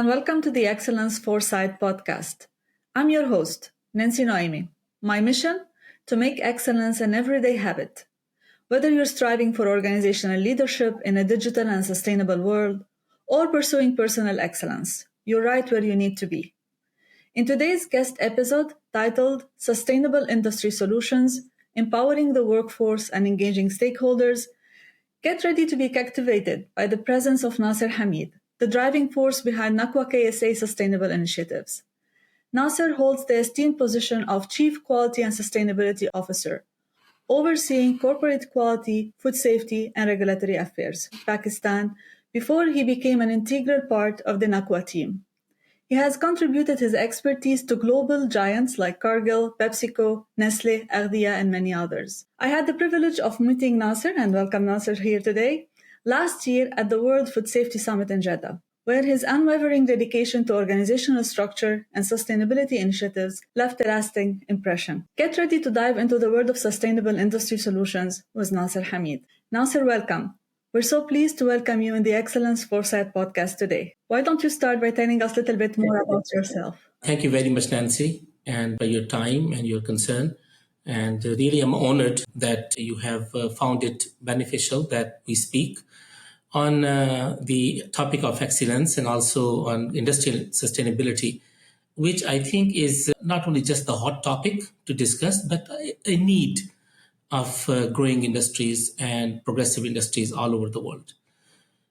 and welcome to the Excellence Foresight podcast. I'm your host, Nancy Noemi. My mission? To make excellence an everyday habit. Whether you're striving for organizational leadership in a digital and sustainable world, or pursuing personal excellence, you're right where you need to be. In today's guest episode, titled Sustainable Industry Solutions, Empowering the Workforce and Engaging Stakeholders, get ready to be captivated by the presence of Nasir Hameed, the driving force behind NAQUA KSA sustainable initiatives. Nasir holds the esteemed position of Chief Quality and Sustainability Officer, overseeing corporate quality, food safety, and regulatory affairs, Pakistan, before he became an integral part of the NAQUA team. He has contributed his expertise to global giants like Cargill, PepsiCo, Nestle, Ardea, and many others. I had the privilege of meeting Nasir, and welcome Nasir here today, last year at the World Food Safety Summit in Jeddah, where his unwavering dedication to organizational structure and sustainability initiatives left a lasting impression. Get ready to dive into the world of sustainable industry solutions with Nasir Hameed. Nasir, welcome. We're so pleased to welcome you in the Excellence Foresight podcast today. Why don't you start by telling us a little bit more about yourself? Thank you very much, Nancy, and for your time and your concern. And really, I'm honored that you have found it beneficial that we speak on the topic of excellence and also on industrial sustainability, which I think is not only just the hot topic to discuss, but a need of growing industries and progressive industries all over the world.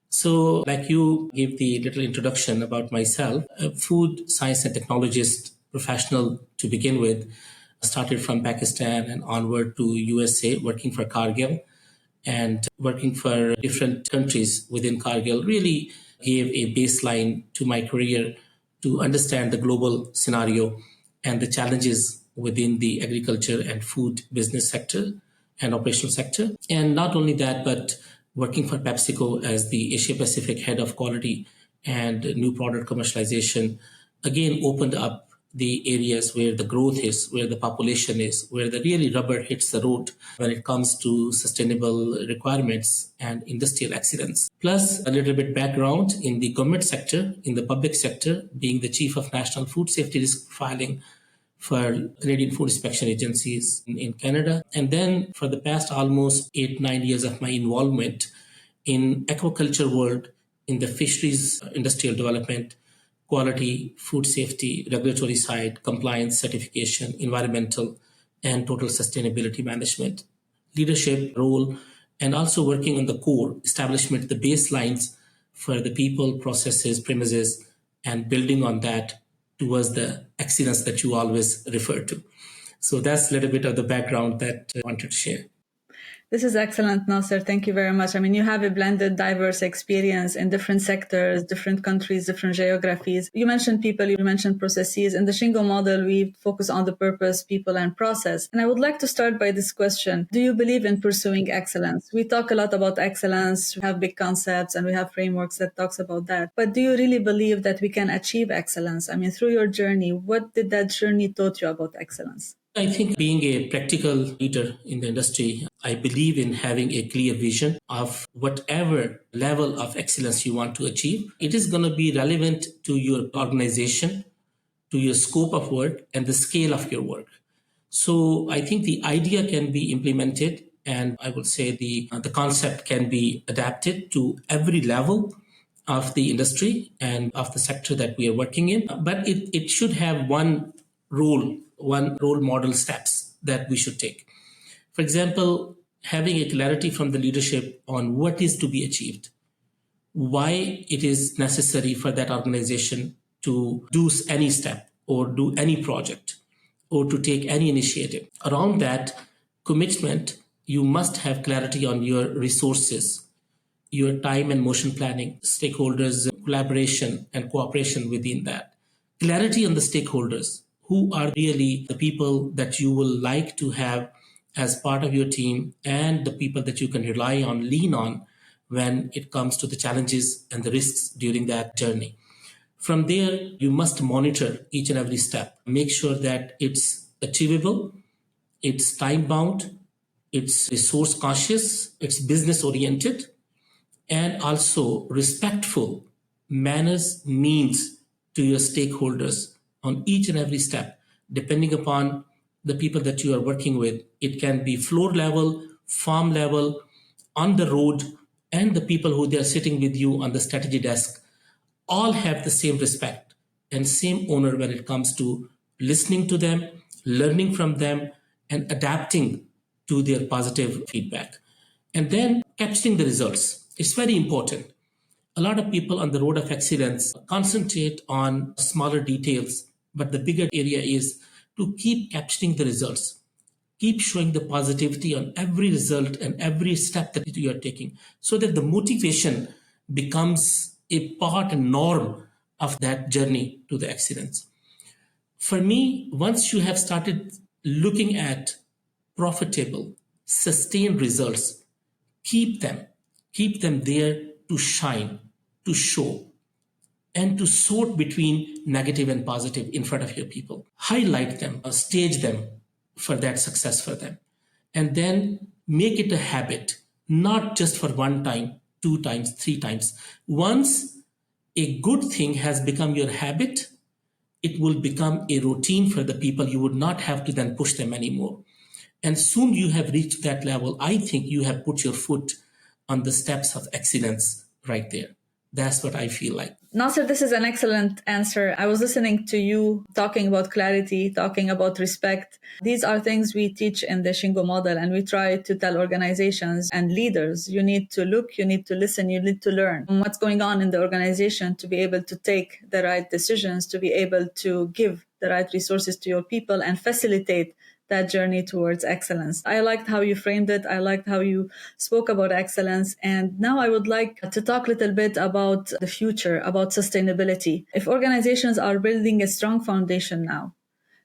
So, like you gave the little introduction about myself, a food science and technologist professional to begin with, started from Pakistan and onward to USA, working for Cargill and working for different countries within Cargill, really gave a baseline to my career to understand the global scenario and the challenges within the agriculture and food business sector and operational sector. And not only that, but working for PepsiCo as the Asia Pacific head of quality and new product commercialization, again opened up the areas where the growth is, where the population is, where the really rubber hits the road when it comes to sustainable requirements and industrial excellence. Plus a little bit background in the government sector, in the public sector, being the chief of national food safety risk filing for Canadian food inspection agencies in Canada. And then for the past almost 8-9 years of my involvement in aquaculture world, in the fisheries industrial development, quality, food safety, regulatory side, compliance, certification, environmental, and total sustainability management, leadership role, and also working on the core, establishment, the baselines for the people, processes, premises, and building on that towards the excellence that you always refer to. So that's a little bit of the background that I wanted to share. This is excellent, Nasir. Thank you very much. I mean, you have a blended, diverse experience in different sectors, different countries, different geographies. You mentioned people, you mentioned processes. In the Shingo model, we focus on the purpose, people, and process. And I would like to start by this question. Do you believe in pursuing excellence? We talk a lot about excellence. We have big concepts and we have frameworks that talks about that. But do you really believe that we can achieve excellence? I mean, through your journey, what did that journey taught you about excellence? I think being a practical leader in the industry, I believe in having a clear vision of whatever level of excellence you want to achieve. It is going to be relevant to your organization, to your scope of work, and the scale of your work. So I think the idea can be implemented, and I would say the concept can be adapted to every level of the industry and of the sector that we are working in. But it should have one role model steps that we should take. For example, having a clarity from the leadership on what is to be achieved, why it is necessary for that organization to do any step or do any project or to take any initiative. Around that commitment, you must have clarity on your resources, your time and motion planning, stakeholders, collaboration and cooperation within that. Clarity on the stakeholders. Who are really the people that you will like to have as part of your team and the people that you can rely on, lean on when it comes to the challenges and the risks during that journey. From there, you must monitor each and every step. Make sure that it's achievable, it's time-bound, it's resource conscious, it's business oriented, and also respectful manners, means, to your stakeholders on each and every step, depending upon the people that you are working with. It can be floor level, farm level, on the road, and the people who they are sitting with you on the strategy desk all have the same respect and same honor when it comes to listening to them, learning from them, and adapting to their positive feedback. And then capturing the results. It's very important. A lot of people on the road of excellence concentrate on smaller details, but the bigger area is to keep capturing the results. Keep showing the positivity on every result and every step that you are taking so that the motivation becomes a part and norm of that journey to the excellence. For me, once you have started looking at profitable, sustained results, keep them. Keep them there to shine, to show, and to sort between negative and positive in front of your people. Highlight them, stage them for that success for them. And then make it a habit, not just for one time, two times, three times. Once a good thing has become your habit, it will become a routine for the people. You would not have to then push them anymore. And soon you have reached that level. I think you have put your foot on the steps of excellence right there. That's what I feel like. Nasir, this is an excellent answer. I was listening to you talking about clarity, talking about respect. These are things we teach in the Shingo model, and we try to tell organizations and leaders, you need to look, you need to listen, you need to learn what's going on in the organization to be able to take the right decisions, to be able to give the right resources to your people and facilitate that journey towards excellence. I liked how you framed it. I liked how you spoke about excellence. And now I would like to talk a little bit about the future, about sustainability. If organizations are building a strong foundation now,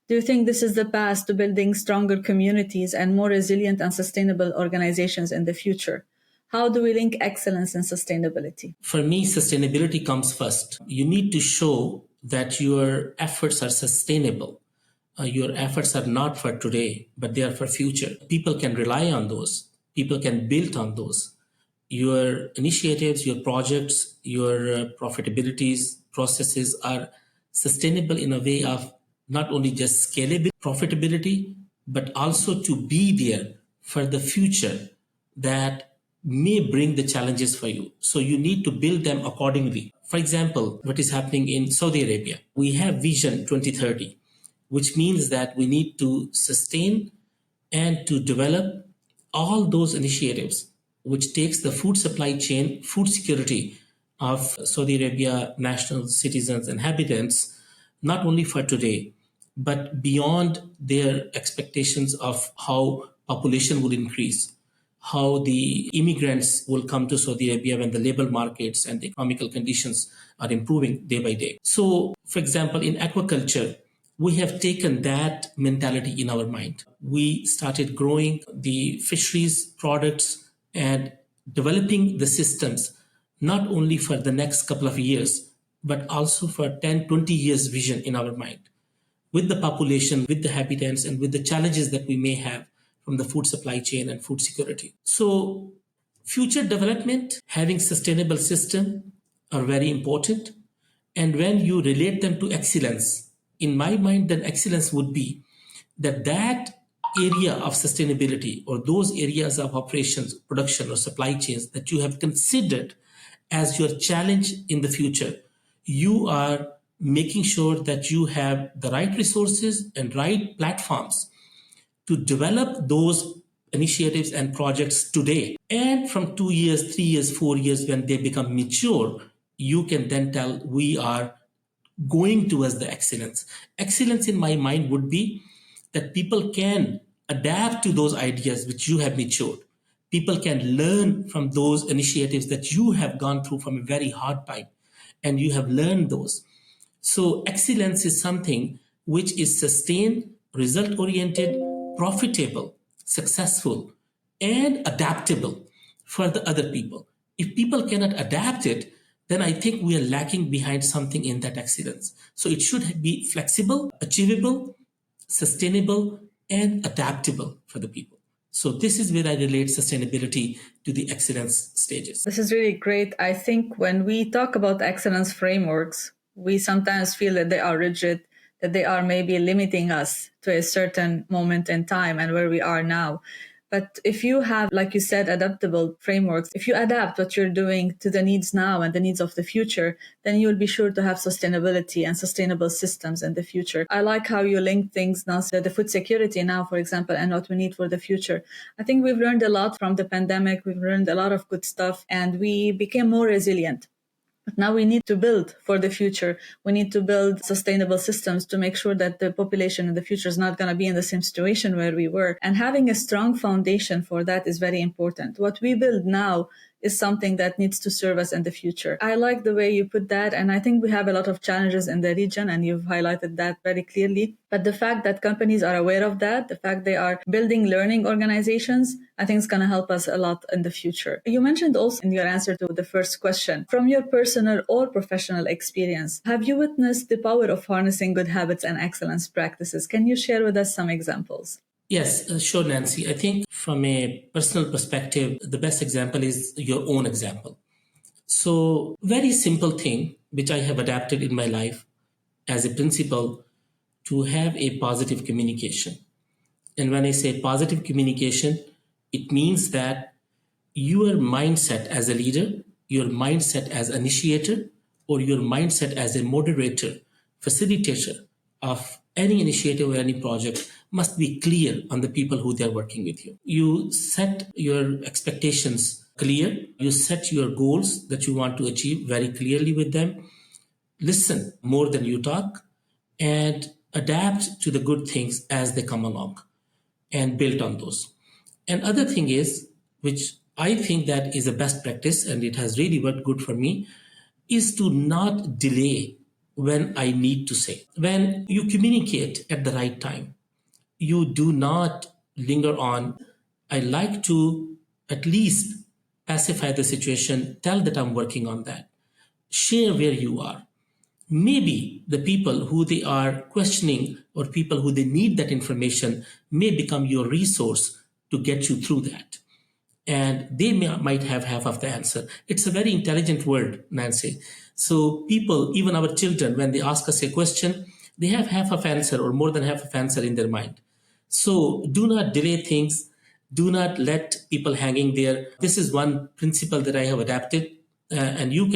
do you think this is the path to building stronger communities and more resilient and sustainable organizations in the future? How do we link excellence and sustainability? For me, sustainability comes first. You need to show that your efforts are sustainable. Your efforts are not for today, but they are for future. People can rely on those. People can build on those. Your initiatives, your projects, your profitabilities, processes are sustainable in a way of not only just scalable profitability, but also to be there for the future that may bring the challenges for you. So you need to build them accordingly. For example, what is happening in Saudi Arabia, we have Vision 2030, which means that we need to sustain and to develop all those initiatives, which takes the food supply chain, food security of Saudi Arabia national citizens and inhabitants, not only for today, but beyond their expectations of how population will increase, how the immigrants will come to Saudi Arabia when the labor markets and the economical conditions are improving day by day. So, for example, in aquaculture, we have taken that mentality in our mind. We started growing the fisheries products and developing the systems, not only for the next couple of years, but also for 10, 20 years vision in our mind. With the population, with the habitats, and with the challenges that we may have from the food supply chain and food security. So future development, having sustainable system are very important. And when you relate them to excellence, in my mind, then excellence would be that area of sustainability or those areas of operations, production, or supply chains that you have considered as your challenge in the future, you are making sure that you have the right resources and right platforms to develop those initiatives and projects today. And from 2 years, 3 years, 4 years, when they become mature, you can then tell we are going towards the excellence. Excellence in my mind would be that people can adapt to those ideas which you have matured. People can learn from those initiatives that you have gone through from a very hard time and you have learned those. So excellence is something which is sustained, result-oriented, profitable, successful, and adaptable for the other people. If people cannot adapt it, then I think we are lacking behind something in that excellence. So it should be flexible, achievable, sustainable, and adaptable for the people. So this is where I relate sustainability to the excellence stages. This is really great. I think when we talk about excellence frameworks, We sometimes feel that they are rigid, that they are maybe limiting us to a certain moment in time and where we are now. But if you have, like you said, adaptable frameworks, if you adapt what you're doing to the needs now and the needs of the future, then you will be sure to have sustainability and sustainable systems in the future. I like how you link things now, so the food security now, for example, and what we need for the future. I think we've learned a lot from the pandemic. We've learned a lot of good stuff and we became more resilient. But now we need to build for the future. We need to build sustainable systems to make sure that the population in the future is not going to be in the same situation where we were. And having a strong foundation for that is very important. What we build now is something that needs to serve us in the future. I like the way you put that. And I think we have a lot of challenges in the region, and you've highlighted that very clearly. But the fact that companies are aware of that, the fact they are building learning organizations, I think is going to help us a lot in the future. You mentioned also in your answer to the first question, from your personal or professional experience, have you witnessed the power of harnessing good habits and excellence practices? Can you share with us some examples? Yes, sure, Nancy. I think from a personal perspective, the best example is your own example. So, very simple thing which I have adapted in my life as a principle to have a positive communication. And when I say positive communication, it means that your mindset as a leader, your mindset as initiator, or your mindset as a moderator, facilitator of any initiative or any project must be clear on the people who they're working with you. You set your expectations clear. You set your goals that you want to achieve very clearly with them. Listen more than you talk and adapt to the good things as they come along and build on those. And other thing is, which I think that is a best practice and it has really worked good for me, is to not delay when I need to say. When you communicate at the right time, you do not linger on. I like to at least pacify the situation, tell that I'm working on that, share where you are. Maybe the people who they are questioning or people who they need that information may become your resource to get you through that. And they might have half of the answer. It's a very intelligent word, Nancy. So people, even our children, when they ask us a question, they have half of answer or more than half of answer in their mind. So do not delay things. Do not let people hanging there. This is one principle that I have adapted. And you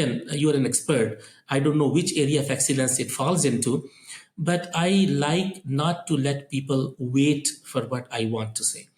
are an expert. I don't know which area of excellence it falls into, but I like not to let people wait for what I want to say.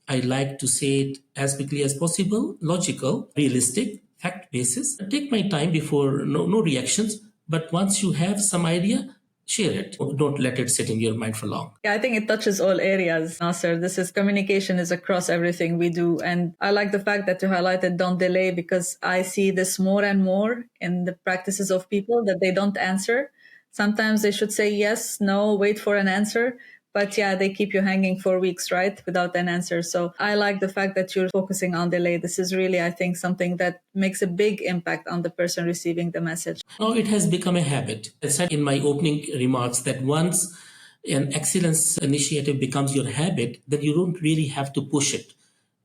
I like to say it as quickly as possible, logical, realistic, fact basis. Take my time before no reactions. But once you have some idea, share it. Don't let it sit in your mind for long. Yeah, I think it touches all areas, Nasser. This is communication is across everything we do. And I like the fact that you highlighted don't delay, because I see this more and more in the practices of people that they don't answer. Sometimes they should say yes, no, wait for an answer. But yeah, they keep you hanging for weeks, right? Without an answer. So I like the fact that you're focusing on delay. This is really, I think, something that makes a big impact on the person receiving the message. Now it has become a habit. I said in my opening remarks that once an excellence initiative becomes your habit, then you don't really have to push it.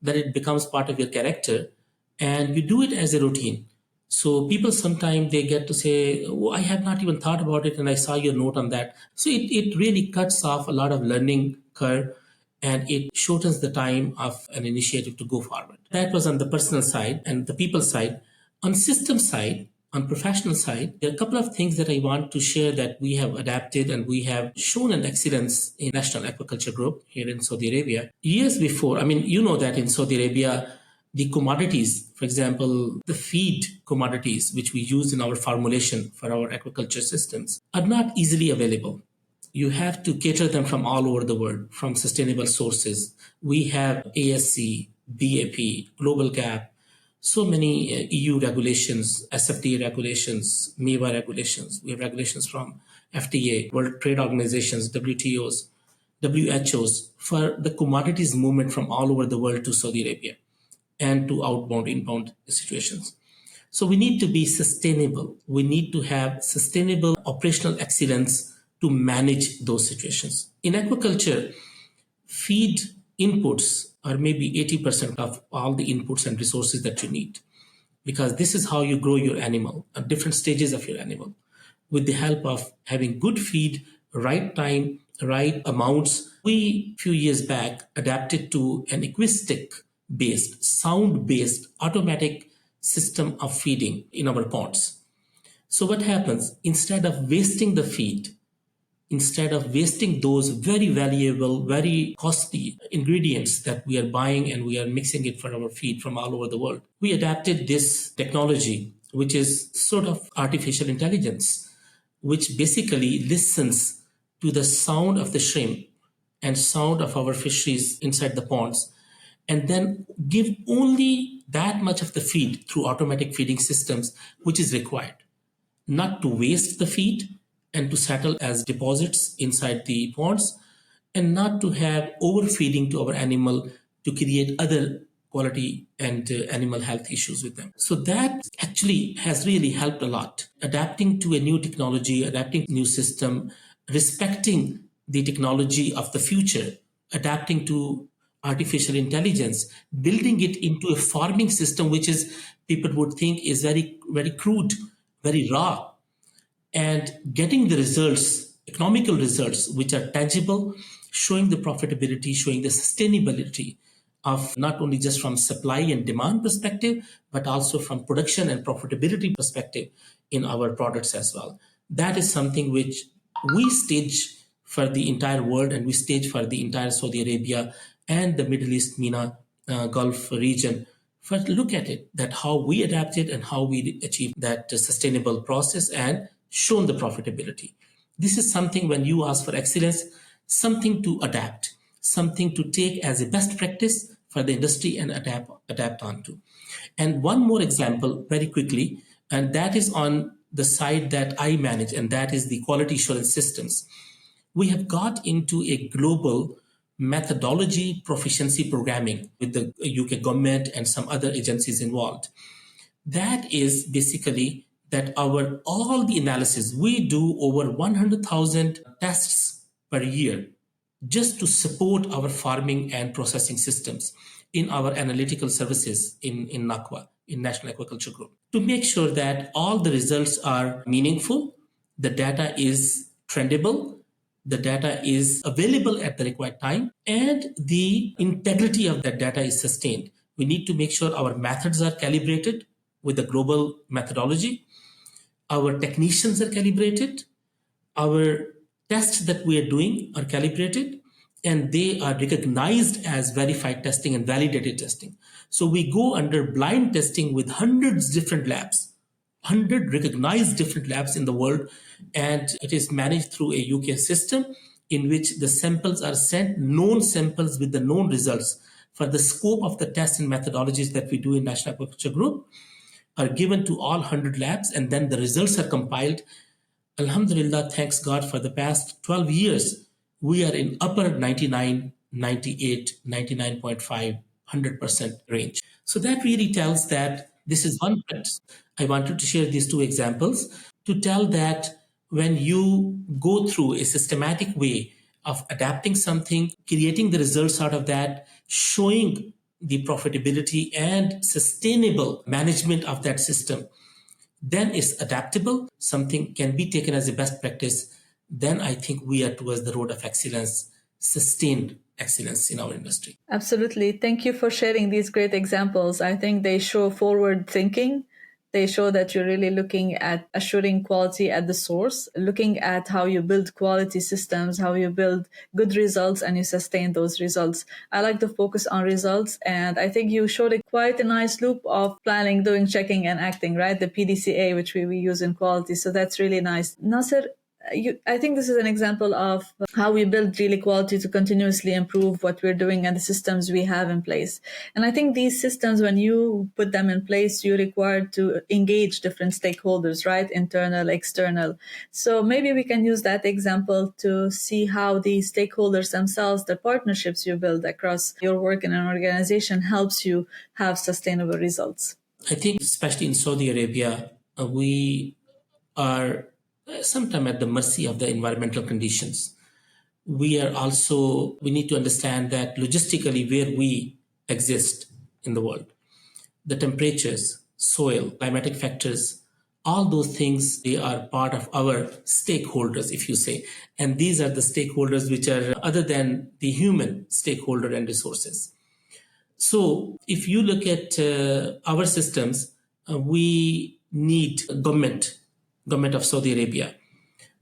Then it becomes part of your character and you do it as a routine. So people sometimes they get to say, oh, I have not even thought about it and I saw your note on that. So it really cuts off a lot of learning curve and it shortens the time of an initiative to go forward. That was on the personal side and the people side. On system side, on professional side, there are a couple of things that I want to share that we have adapted and we have shown an excellence in National Aquaculture Group here in Saudi Arabia. Years before, I mean, you know that in Saudi Arabia, the commodities, for example, the feed commodities, which we use in our formulation for our aquaculture systems, are not easily available. You have to cater them from all over the world, from sustainable sources. We have ASC, BAP, Global Gap, so many EU regulations, SFDA regulations, MEWA regulations. We have regulations from FTA, World Trade Organizations, WTOs, WHOs for the commodities movement from all over the world to Saudi Arabia and to outbound, inbound situations. So we need to be sustainable. We need to have sustainable operational excellence to manage those situations. In aquaculture, feed inputs are maybe 80% of all the inputs and resources that you need, because this is how you grow your animal at different stages of your animal. with the help of having good feed, right time, right amounts. We, few years back, adapted to an acoustic based, sound based, automatic system of feeding in our ponds. So what happens? Instead of wasting the feed, instead of wasting those very valuable, very costly ingredients that we are buying and we are mixing it for our feed from all over the world, we adapted this technology, which is sort of artificial intelligence, which basically listens to the sound of the shrimp and sound of our fisheries inside the ponds, and then give only that much of the feed through automatic feeding systems which is required, not to waste the feed and to settle as deposits inside the ponds, and not to have overfeeding to our animal to create other quality and animal health issues with them. So that actually has really helped a lot. Adapting to a new technology, adapting to a new system, respecting the technology of the future, adapting to artificial intelligence, building it into a farming system which is people would think is very, very crude, very raw, and getting the results, economical results, which are tangible, showing the profitability, showing the sustainability of not only just from supply and demand perspective, but also from production and profitability perspective in our products as well. That is something which we stage for the entire world, and we stage for the entire Saudi Arabia and the Middle East, MENA, Gulf region. First, look at it, that how we adapted and how we achieved that sustainable process and shown the profitability. This is something, when you ask for excellence, something to adapt, something to take as a best practice for the industry and adapt onto. And one more example very quickly, and that is on the side that I manage, and that is the quality assurance systems. We have got into a global methodology proficiency programming with the UK government and some other agencies involved. That is basically that all the analysis, we do over 100,000 tests per year just to support our farming and processing systems in our analytical services in NAQUA, in National Aquaculture Group, to make sure that all the results are meaningful, the data is trendable, the data is available at the required time, and the integrity of that data is sustained. We need to make sure our methods are calibrated with the global methodology, our technicians are calibrated, our tests that we are doing are calibrated, and they are recognized as verified testing and validated testing. So we go under blind testing with hundreds of different labs, 100 recognized different labs in the world, and it is managed through a UK system in which the samples are sent, known samples with the known results for the scope of the tests and methodologies that we do in National Aquaculture Group are given to all 100 labs, and then the results are compiled. Alhamdulillah, thanks God, for the past 12 years, we are in upper 99, 98, 99.5, 100% range. So that really tells that this is one practice. I wanted to share these two examples to tell that when you go through a systematic way of adapting something, creating the results out of that, showing the profitability and sustainable management of that system, then it's adaptable, something can be taken as a best practice, then I think we are towards the road of excellence, sustained excellence in our industry. Absolutely. Thank you for sharing these great examples. I think they show forward thinking. They show that you're really looking at assuring quality at the source, looking at how you build quality systems, how you build good results, and you sustain those results. I like the focus on results, and I think you showed quite a nice loop of planning, doing, checking, and acting, right? The PDCA, which we use in quality. So that's really nice. Nasir, I think this is an example of how we build really quality to continuously improve what we're doing and the systems we have in place. And I think these systems, when you put them in place, you're required to engage different stakeholders, right? Internal, external. So maybe we can use that example to see how the stakeholders themselves, the partnerships you build across your work in an organization, helps you have sustainable results. I think, especially in Saudi Arabia, we are sometimes at the mercy of the environmental conditions. We need to understand that logistically where we exist in the world, the temperatures, soil, climatic factors All those things, they are part of our stakeholders, if you say. And these are the stakeholders which are other than the human stakeholder and resources. So if you look at our systems, we need government of Saudi Arabia,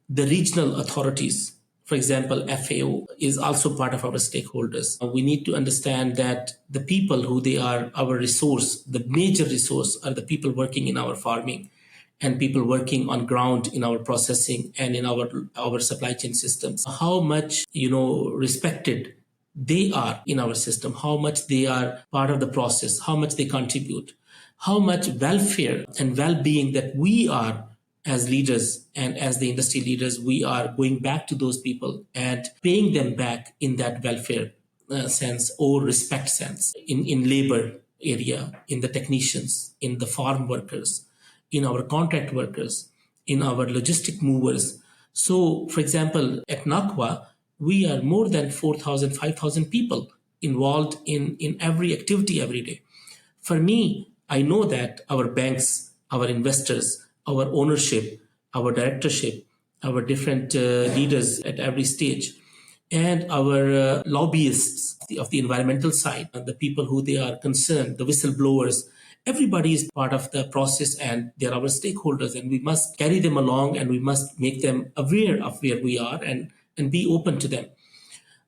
the regional authorities. For example, FAO is also part of our stakeholders. We need to understand that the people who they are our resource, the major resource are the people working in our farming and people working on ground in our processing and in our supply chain systems. How much, respected they are in our system, how much they are part of the process, how much they contribute, how much welfare and well-being that we are as leaders and as the industry leaders, we are going back to those people and paying them back in that welfare sense or respect sense in labor area, in the technicians, in the farm workers, in our contract workers, in our logistic movers. So, for example, at NAQUA, we are more than 4,000, 5,000 people involved in every activity every day. For me, I know that our banks, our investors, our ownership, our directorship, our different leaders at every stage, and our lobbyists of the environmental side, the people who they are concerned, the whistleblowers, everybody is part of the process and they're our stakeholders, and we must carry them along and we must make them aware of where we are and be open to them.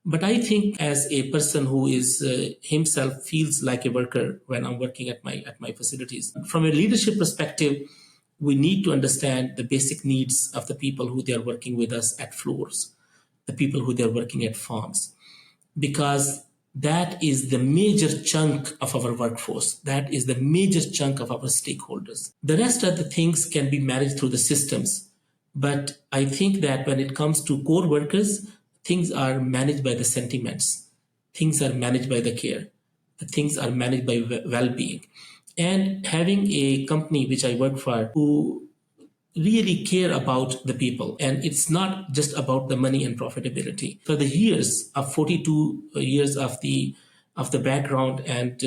But I think as a person who is himself feels like a worker when I'm working at my facilities, from a leadership perspective, we need to understand the basic needs of the people who they are working with us at floors, the people who they are working at farms, because that is the major chunk of our workforce. That is the major chunk of our stakeholders. The rest of the things can be managed through the systems. But I think that when it comes to core workers, things are managed by the sentiments. Things are managed by the care. Things are managed by well-being. And having a company which I work for who really care about the people, and it's not just about the money and profitability. For the years of 42 years of the background and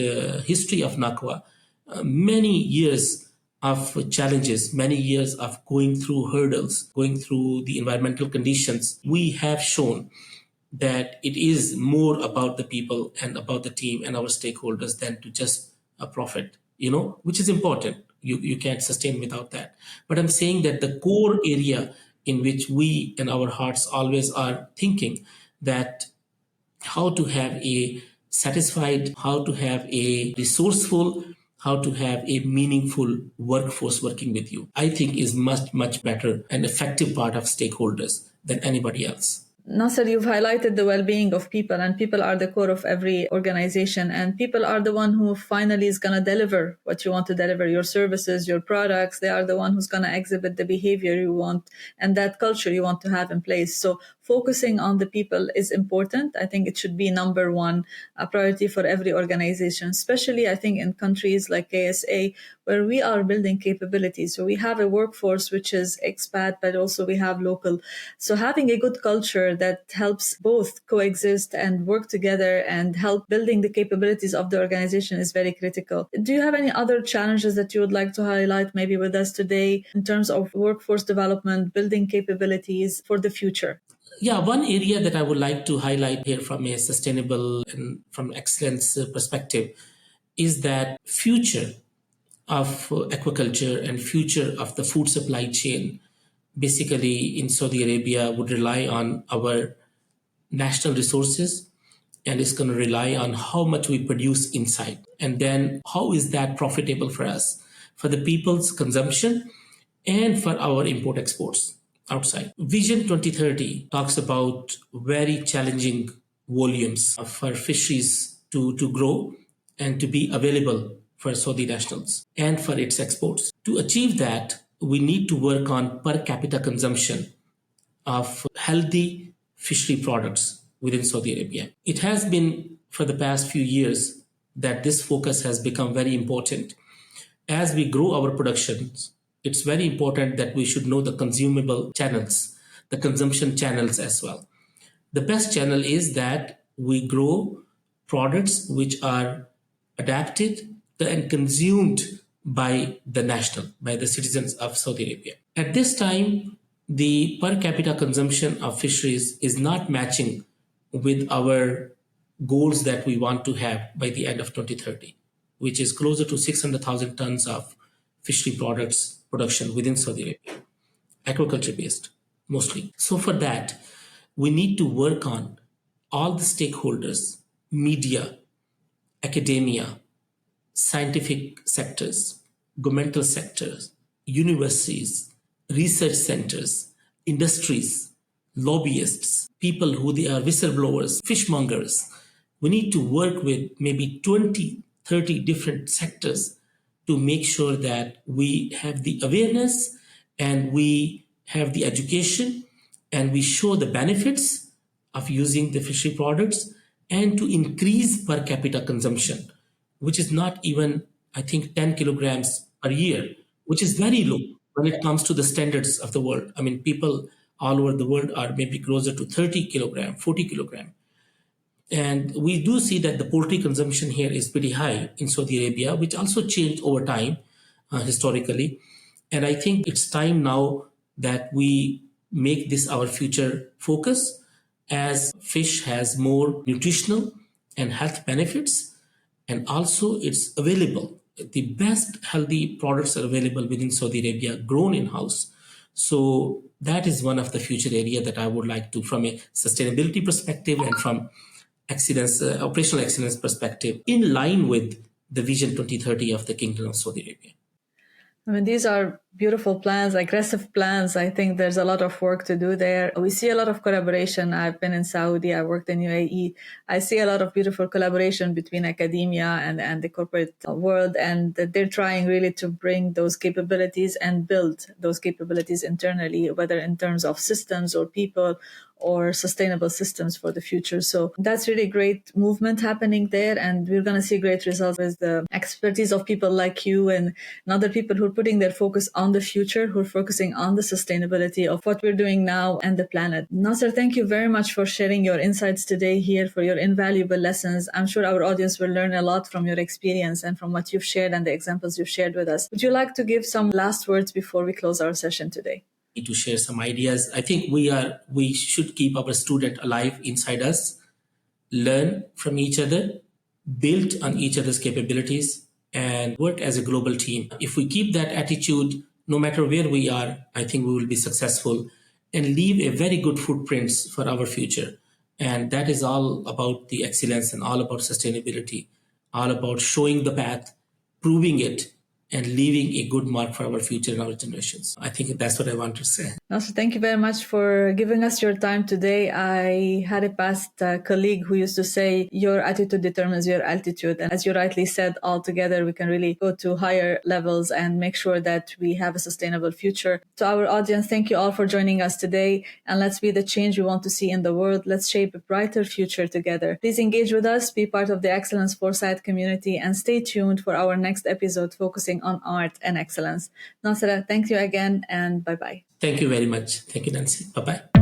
history of NAQUA, many years of challenges, many years of going through hurdles, going through the environmental conditions, we have shown that it is more about the people and about the team and our stakeholders than to just a profit, which is important. You can't sustain without that. But I'm saying that the core area in which we and our hearts always are thinking that how to have a satisfied, how to have a resourceful, how to have a meaningful workforce working with you, I think is much, much better and effective part of stakeholders than anybody else. Nasser, you've highlighted the well-being of people, and people are the core of every organization, and people are the one who finally is going to deliver what you want to deliver, your services, your products. They are the one who's going to exhibit the behavior you want and that culture you want to have in place. So focusing on the people is important. I think it should be number one priority for every organization, especially I think in countries like KSA, where we are building capabilities. So we have a workforce which is expat, but also we have local. So having a good culture that helps both coexist and work together and help building the capabilities of the organization is very critical. Do you have any other challenges that you would like to highlight maybe with us today in terms of workforce development, building capabilities for the future? Yeah, one area that I would like to highlight here from a sustainable and from excellence perspective is that future of aquaculture and future of the food supply chain basically in Saudi Arabia would rely on our national resources, and it's going to rely on how much we produce inside. And then how is that profitable for us, for the people's consumption and for our import exports outside. Vision 2030 talks about very challenging volumes for fisheries to grow and to be available for Saudi nationals and for its exports. To achieve that, we need to work on per capita consumption of healthy fishery products within Saudi Arabia. It has been for the past few years that this focus has become very important. As we grow our productions, it's very important that we should know the consumable channels, the consumption channels as well. The best channel is that we grow products which are adapted and consumed by the citizens of Saudi Arabia. At this time, the per capita consumption of fisheries is not matching with our goals that we want to have by the end of 2030, which is closer to 600,000 tons of fishery products production within Saudi Arabia, aquaculture based mostly. So for that, we need to work on all the stakeholders, media, academia, scientific sectors, governmental sectors, universities, research centers, industries, lobbyists, people who they are whistleblowers, fishmongers. We need to work with maybe 20, 30 different sectors to make sure that we have the awareness and we have the education and we show the benefits of using the fishery products and to increase per capita consumption, which is not even, I think, 10 kilograms per year, which is very low when it comes to the standards of the world. I mean, people all over the world are maybe closer to 30 kilogram, 40 kilogram. And we do see that the poultry consumption here is pretty high in Saudi Arabia, which also changed over time historically. And I think it's time now that we make this our future focus, as fish has more nutritional and health benefits, and also it's available. The best healthy products are available within Saudi Arabia, grown in-house. So that is one of the future area that I would like to, from a sustainability perspective and from excellence, operational excellence perspective, in line with the Vision 2030 of the Kingdom of Saudi Arabia. I mean, these are beautiful plans, aggressive plans. I think there's a lot of work to do there. We see a lot of collaboration. I've been in Saudi, I worked in UAE. I see a lot of beautiful collaboration between academia and the corporate world, and they're trying really to bring those capabilities and build those capabilities internally, whether in terms of systems or people or sustainable systems for the future. So that's really great movement happening there. And we're going to see great results with the expertise of people like you and other people who are putting their focus on the future, who are focusing on the sustainability of what we're doing now and the planet. Nasir, thank you very much for sharing your insights today here, for your invaluable lessons. I'm sure our audience will learn a lot from your experience and from what you've shared and the examples you've shared with us. Would you like to give some last words before we close our session today? To share some ideas. I think we should keep our student alive inside us, learn from each other, build on each other's capabilities, and work as a global team. If we keep that attitude, no matter where we are, I think we will be successful and leave a very good footprints for our future. And that is all about the excellence and all about sustainability, all about showing the path, proving it, and leaving a good mark for our future and our generations. I think that's what I want to say. Nasir, thank you very much for giving us your time today. I had a past colleague who used to say, your attitude determines your altitude. And as you rightly said, all together we can really go to higher levels and make sure that we have a sustainable future. To our audience, thank you all for joining us today. And let's be the change we want to see in the world. Let's shape a brighter future together. Please engage with us, be part of the Excellence Foresight community, and stay tuned for our next episode focusing on art and excellence. Nasir, thank you again, and bye-bye. Thank you very much. Thank you, Nancy. Bye-bye.